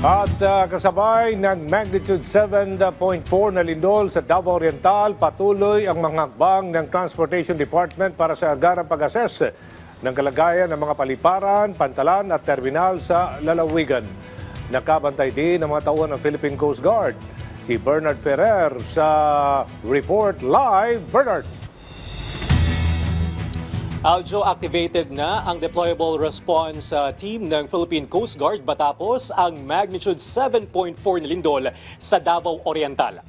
At kasabay ng magnitude 7.4 na lindol sa Davao Oriental, patuloy ang mga hakbang ng Transportation Department para sa agarang pag-assess ng kalagayan ng mga paliparan, pantalan at terminal sa lalawigan. Nakabantay din ang mga tauhan ng Philippine Coast Guard. Si Bernard Ferrer sa Report Live. Bernard! Aljo, activated na ang deployable response team ng Philippine Coast Guard matapos ang magnitude 7.4 na lindol sa Davao Oriental.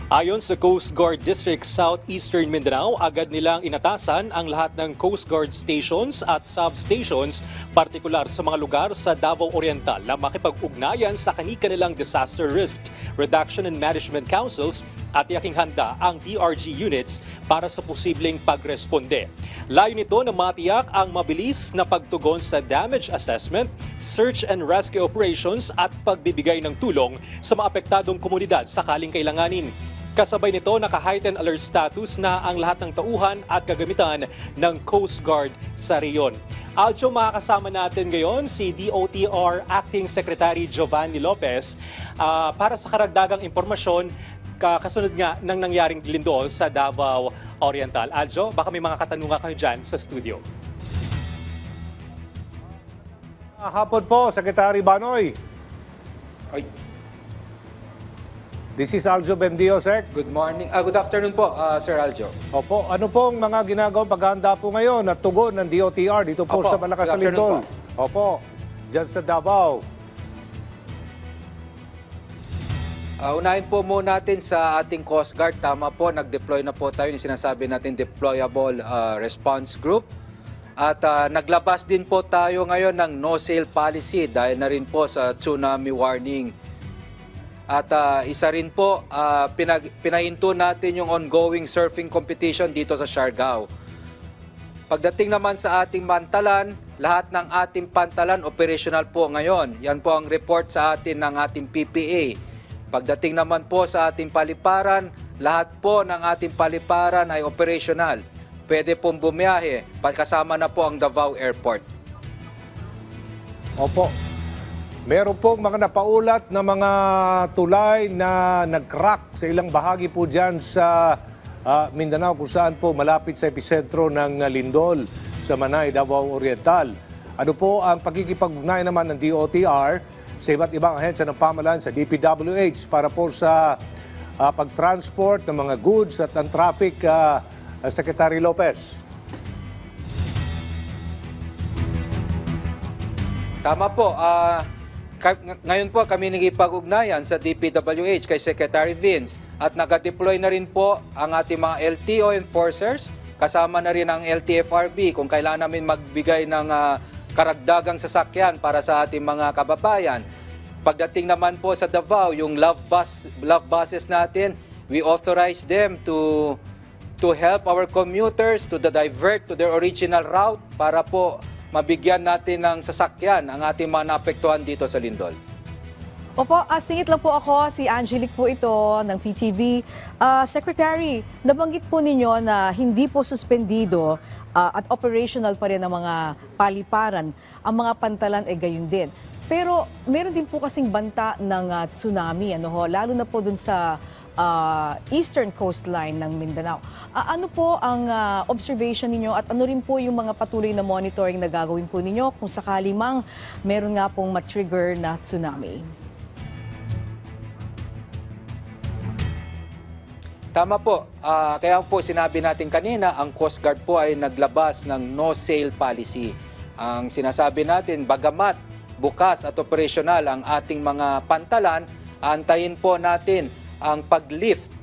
Ayon sa Coast Guard District Southeastern Mindanao, agad nilang inatasan ang lahat ng Coast Guard stations at substations, partikular sa mga lugar sa Davao Oriental na makipag-ugnayan sa kani-kanilang disaster risk reduction and management councils at yaking handa ang DRG units para sa posibleng pagresponde. Layo nito na matiyak ang mabilis na pagtugon sa damage assessment, search and rescue operations at pagbibigay ng tulong sa mga apektadong komunidad sakaling kailanganin. Kasabay nito, naka-heightened alert status na ang lahat ng tauhan at kagamitan ng Coast Guard sa riyon. Aljo, makakasama natin ngayon si DOTR Acting Secretary Giovanni Lopez para sa karagdagang impormasyon kasunod nga ng nangyaring lindol sa Davao Oriental. Aljo, baka may mga katanungan kayo dyan sa studio. Hapon po, Secretary Banoy. Ay. This is Aljo Bendio, Sec. Good morning. Good afternoon po, Sir Aljo. Opo, ano pong mga ginagawang paghahanda po ngayon at tugon ng DOTR dito po Opo, sa malakas na good lindol? afternoon Opo, dyan sa Davao. Unahin po muna natin sa ating Coast Guard. Tama po, nag-deploy na po tayo yung sinasabi natin deployable response group. At naglabas din po tayo ngayon ng no-sail policy dahil na rin po sa tsunami warning. At isa rin po, pinahinto natin yung ongoing surfing competition dito sa Siargao. Pagdating naman sa ating pantalan, lahat ng ating pantalan operational po ngayon. Yan po ang report sa atin ng ating PPA. Pagdating naman po sa ating paliparan, lahat po ng ating paliparan ay operational. Pwede pong bumiyahe, kasama na po ang Davao Airport. Opo. Meron pong mga napaulat na mga tulay na nag-crack sa ilang bahagi po dyan sa Mindanao kung saan po malapit sa epicentro ng lindol sa Manay, Davao Oriental. Ano po ang pagkikipag-ugnayan naman ng DOTR sa iba't ibang ahensya ng pamahalaan sa DPWH para po sa pag-transport ng mga goods at ang traffic, Secretary Lopez? Tama po. Ngayon po kami nagipag-ugnayan sa DPWH kay Secretary Vince at nag-deploy na rin po ang ating mga LTO enforcers, kasama na rin ang LTFRB kung kailangan namin magbigay ng karagdagang sasakyan para sa ating mga kababayan. Pagdating naman po sa Davao, yung love buses natin, we authorize them to help our commuters to divert to their original route para po mabigyan natin ng sasakyan ang ating mga naapektuhan dito sa lindol. Opo, singit lang po ako, si Angelique po ito ng PTV. Secretary, nabanggit po ninyo na hindi po suspendido at operational pa rin ang mga paliparan. Ang mga pantalan ay gayon din. Pero meron din po kasing banta ng tsunami, lalo na po dun sa eastern coastline ng Mindanao. Ano po ang observation ninyo at ano rin po yung mga patuloy na monitoring na gagawin po ninyo kung sakali mang meron nga pong ma-trigger na tsunami? Tama po. Kaya po sinabi natin kanina, ang Coast Guard po ay naglabas ng no-sail policy. Ang sinasabi natin, bagamat bukas at operational ang ating mga pantalan, antayin po natin ang pag-lift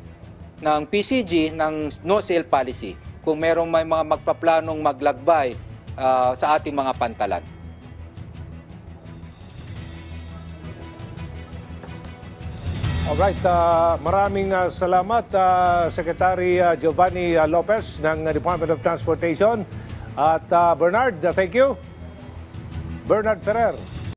ng PCG ng no-sail policy kung merong may mga magpaplanong maglagbay sa ating mga pantalan. Alright, maraming salamat Secretary Giovanni Lopez ng Department of Transportation. At Bernard, thank you. Bernard Ferrer.